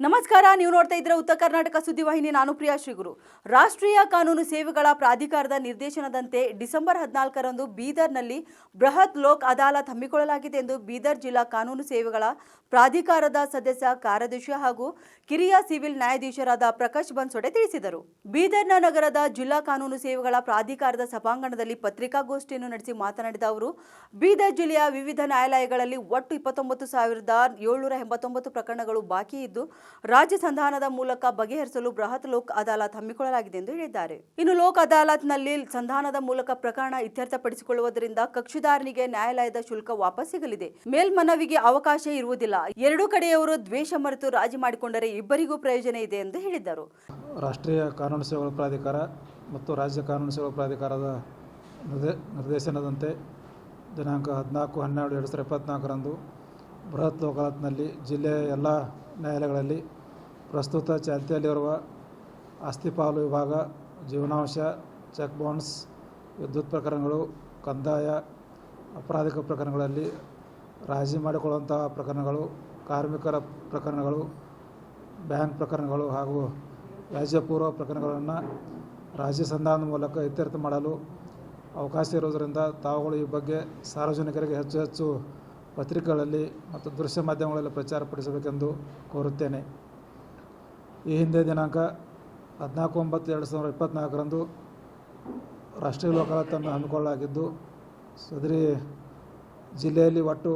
ನಮಸ್ಕಾರ. ನೀವು ನೋಡ್ತಾ ಇದ್ದೀರಾ ಉತ್ತರ ಕರ್ನಾಟಕ ಸುದ್ದಿವಾಹಿನಿ. ನಾನು ಪ್ರಿಯಾ ಶ್ರೀಗುರು. ರಾಷ್ಟ್ರೀಯ ಕಾನೂನು ಸೇವೆಗಳ ಪ್ರಾಧಿಕಾರದ ನಿರ್ದೇಶನದಂತೆ ಡಿಸೆಂಬರ್ 14ರಂದು ಬೀದರ್ನಲ್ಲಿ ಬೃಹತ್ ಲೋಕ್ ಅದಾಲತ್ ಹಮ್ಮಿಕೊಳ್ಳಲಾಗಿದೆ ಎಂದು ಬೀದರ್ ಜಿಲ್ಲಾ ಕಾನೂನು ಸೇವೆಗಳ ಪ್ರಾಧಿಕಾರದ ಸದಸ್ಯ ಕಾರ್ಯದರ್ಶಿ ಹಾಗೂ ಕಿರಿಯ ಸಿವಿಲ್ ನ್ಯಾಯಾಧೀಶರಾದ ಪ್ರಕಾಶ್ ಬನ್ಸೋಡೆ ತಿಳಿಸಿದರು. ಬೀದರ್ನ ನಗರದ ಜಿಲ್ಲಾ ಕಾನೂನು ಸೇವೆಗಳ ಪ್ರಾಧಿಕಾರದ ಸಭಾಂಗಣದಲ್ಲಿ ಪತ್ರಿಕಾಗೋಷ್ಠಿಯನ್ನು ನಡೆಸಿ ಮಾತನಾಡಿದ ಅವರು, ಬೀದರ್ ಜಿಲ್ಲೆಯ ವಿವಿಧ ನ್ಯಾಯಾಲಯಗಳಲ್ಲಿ ಒಟ್ಟು 29,789 ಪ್ರಕರಣಗಳು ಬಾಕಿ ಇದ್ದು ರಾಜ್ಯ ಸಂಧಾನದ ಮೂಲಕ ಬಗೆಹರಿಸಲು ಬೃಹತ್ ಲೋಕ್ ಅದಾಲತ್ ಹಮ್ಮಿಕೊಳ್ಳಲಾಗಿದೆ ಎಂದು ಹೇಳಿದ್ದಾರೆ. ಇನ್ನು ಲೋಕ್ ಅದಾಲತ್ನಲ್ಲಿ ಸಂಧಾನದ ಮೂಲಕ ಪ್ರಕರಣ ಇತ್ಯರ್ಥಪಡಿಸಿಕೊಳ್ಳುವುದರಿಂದ ಕಕ್ಷಿದಾರನಿಗೆ ನ್ಯಾಯಾಲಯದ ಶುಲ್ಕ ವಾಪಸ್ ಸಿಗಲಿದೆ. ಮೇಲ್ಮನವಿಗೆ ಅವಕಾಶ ಇರುವುದಿಲ್ಲ. ಎರಡೂ ಕಡೆಯವರು ದ್ವೇಷ ಮರೆತು ರಾಜಿ ಮಾಡಿಕೊಂಡರೆ ಇಬ್ಬರಿಗೂ ಪ್ರಯೋಜನ ಇದೆ ಎಂದು ಹೇಳಿದರು. ರಾಷ್ಟ್ರೀಯ ಕಾನೂನು ಸೇವೆಗಳ ಪ್ರಾಧಿಕಾರ ಮತ್ತು ರಾಜ್ಯ ಕಾನೂನು ಸೇವೆಗಳ ಪ್ರಾಧಿಕಾರದ ನಿರ್ದೇಶನದಂತೆ ದಿನಾಂಕ 14/12/2024ರಂದು ಬೃಹತ್ ಲೋಕ್ ಅದಾಲತ್ನಲ್ಲಿ ಜಿಲ್ಲೆಯ ಎಲ್ಲ ನ್ಯಾಯಾಲಯಗಳಲ್ಲಿ ಪ್ರಸ್ತುತ ಚಾಲ್ತಿಯಲ್ಲಿರುವ ಆಸ್ತಿ ಪಾಲು ವಿಭಾಗ, ಜೀವನಾಂಶ, ಚೆಕ್ ಬೌನ್ಸ್, ವಿದ್ಯುತ್ ಪ್ರಕರಣಗಳು, ಕಂದಾಯ, ಅಪರಾಧಿಕ ಪ್ರಕರಣಗಳಲ್ಲಿ ರಾಜಿ ಮಾಡಿಕೊಳ್ಳುವಂತಹ ಪ್ರಕರಣಗಳು, ಕಾರ್ಮಿಕರ ಪ್ರಕರಣಗಳು, ಬ್ಯಾಂಕ್ ಪ್ರಕರಣಗಳು ಹಾಗೂ ವ್ಯಾಜ್ಯಪೂರ್ವ ಪ್ರಕರಣಗಳನ್ನು ರಾಜ್ಯ ಸಂಧಾನದ ಮೂಲಕ ಇತ್ಯರ್ಥ ಮಾಡಲು ಅವಕಾಶ ಇರುವುದರಿಂದ ತಾವುಗಳು ಈ ಬಗ್ಗೆ ಸಾರ್ವಜನಿಕರಿಗೆ ಹೆಚ್ಚು ಪತ್ರಿಕೆಗಳಲ್ಲಿ ಮತ್ತು ದೃಶ್ಯ ಮಾಧ್ಯಮಗಳಲ್ಲಿ ಪ್ರಚಾರಪಡಿಸಬೇಕೆಂದು ಕೋರುತ್ತೇನೆ. ಈ ಹಿಂದೆ ದಿನಾಂಕ 14/9/2024ರಂದು ರಾಷ್ಟ್ರೀಯ ಲೋಕ್ ಅದಾಲತನ್ನು ಹಮ್ಮಿಕೊಳ್ಳಲಾಗಿದ್ದು, ಸದರಿ ಜಿಲ್ಲೆಯಲ್ಲಿ ಒಟ್ಟು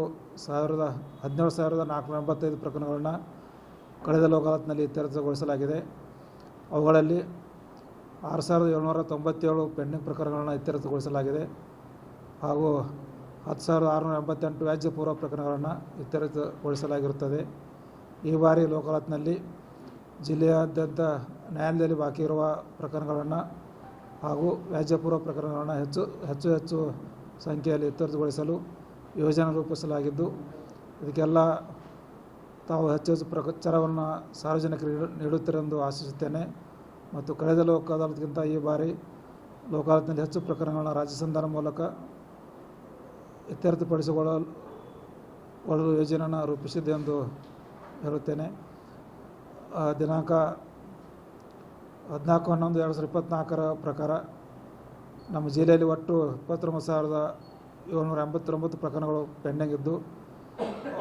17,485 ಪ್ರಕರಣಗಳನ್ನು ಕಳೆದ ಲೋಕ್ ಅದಾಲತ್ನಲ್ಲಿ ಇತ್ಯರ್ಥಗೊಳಿಸಲಾಗಿದೆ. ಅವುಗಳಲ್ಲಿ 6,797 ಪೆಂಡಿಂಗ್ ಪ್ರಕರಣಗಳನ್ನು ಇತ್ಯರ್ಥಗೊಳಿಸಲಾಗಿದೆ ಹಾಗೂ 10,688 ವ್ಯಾಜ್ಯಪೂರ್ವ ಪ್ರಕರಣಗಳನ್ನು ಇತ್ಯರ್ಥಗೊಳಿಸಲಾಗಿರುತ್ತದೆ. ಈ ಬಾರಿ ಲೋಕ್ ಅದಾಲತ್ನಲ್ಲಿ ಜಿಲ್ಲೆಯಾದ್ಯಂತ ನ್ಯಾಯಾಲಯದಲ್ಲಿ ಬಾಕಿ ಇರುವ ಪ್ರಕರಣಗಳನ್ನು ಹಾಗೂ ವ್ಯಾಜ್ಯಪೂರ್ವ ಪ್ರಕರಣಗಳನ್ನು ಹೆಚ್ಚು ಸಂಖ್ಯೆಯಲ್ಲಿ ಇತ್ಯರ್ಥಗೊಳಿಸಲು ಯೋಜನೆ ರೂಪಿಸಲಾಗಿದ್ದು, ಇದಕ್ಕೆಲ್ಲ ತಾವು ಹೆಚ್ಚು ಪ್ರಚಾರವನ್ನು ಸಾರ್ವಜನಿಕರಿಗೆ ನೀಡುತ್ತೀರೆಂದು ಆಶಿಸುತ್ತೇನೆ. ಮತ್ತು ಕಳೆದ ಲೋಕ್ ಅದಾಲತ್ಗಿಂತ ಈ ಬಾರಿ ಲೋಕ್ ಅದಾಲತ್ನಲ್ಲಿ ಹೆಚ್ಚು ಪ್ರಕರಣಗಳನ್ನು ರಾಜ್ಯ ಸಂಧಾನ ಮೂಲಕ ಇತ್ಯರ್ಥಪಡಿಸಿಕೊಳ್ಳಲು ಯೋಜನೆಯನ್ನು ರೂಪಿಸಿದೆ ಎಂದು ಹೇಳುತ್ತೇನೆ. ದಿನಾಂಕ 14/11/2024 ಪ್ರಕಾರ ನಮ್ಮ ಜಿಲ್ಲೆಯಲ್ಲಿ ಒಟ್ಟು 29,789 ಪ್ರಕರಣಗಳು ಪೆಂಡಿಂಗ್ ಇದ್ದು,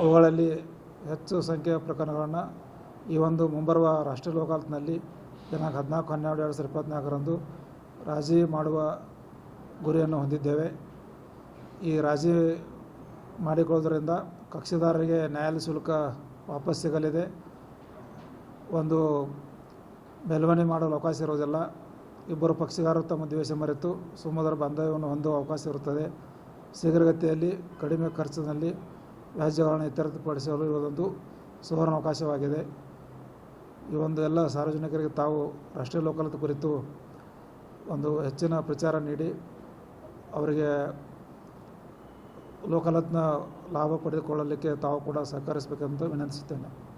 ಅವುಗಳಲ್ಲಿ ಹೆಚ್ಚು ಸಂಖ್ಯೆಯ ಪ್ರಕರಣಗಳನ್ನು ಈ ಒಂದು ಮುಂಬರುವ ರಾಷ್ಟ್ರೀಯ ಲೋಕ್ ಅದಾಲತ್ನಲ್ಲಿ ದಿನಾಂಕ 14/12/2024ರಂದು ರಾಜಿ ಮಾಡುವ ಗುರಿಯನ್ನು ಹೊಂದಿದ್ದೇವೆ. ಈ ರಾಜಿ ಮಾಡಿಕೊಳ್ಳುವುದರಿಂದ ಕಕ್ಷಿದಾರರಿಗೆ ನ್ಯಾಯಾಲಯ ಶುಲ್ಕ ವಾಪಸ್ ಸಿಗಲಿದೆ. ಒಂದು ಮೇಲ್ಮನವಿ ಮಾಡಲು ಅವಕಾಶ ಇರುವುದಿಲ್ಲ. ಇಬ್ಬರು ಪಕ್ಷಗಾರರು ತಮ್ಮ ದ್ವೇಷ ಮರೆತು ಸುಮಧುರ ಬಾಂಧವ್ಯವನ್ನು ಹೊಂದುವ ಅವಕಾಶ ಇರುತ್ತದೆ. ಶೀಘ್ರಗತಿಯಲ್ಲಿ ಕಡಿಮೆ ಖರ್ಚಿನಲ್ಲಿ ವ್ಯಾಜ್ಯಗಳನ್ನು ಇತ್ಯರ್ಥಪಡಿಸಲು ಇರುವುದೊಂದು ಸುವರ್ಣಾವಕಾಶವಾಗಿದೆ. ಈ ಒಂದು ಎಲ್ಲ ಸಾರ್ವಜನಿಕರಿಗೆ ತಾವು ರಾಷ್ಟ್ರೀಯ ಲೋಕ್ ಅದಾಲತ್ ಕುರಿತು ಒಂದು ಹೆಚ್ಚಿನ ಪ್ರಚಾರ ನೀಡಿ ಅವರಿಗೆ ಲೋಕ್ ಅದಾಲತ್ನ ಲಾಭ ಪಡೆದುಕೊಳ್ಳಲಿಕ್ಕೆ ತಾವು ಕೂಡ ಸಹಕರಿಸಬೇಕೆಂದು ವಿನಂತಿಸುತ್ತೇನೆ.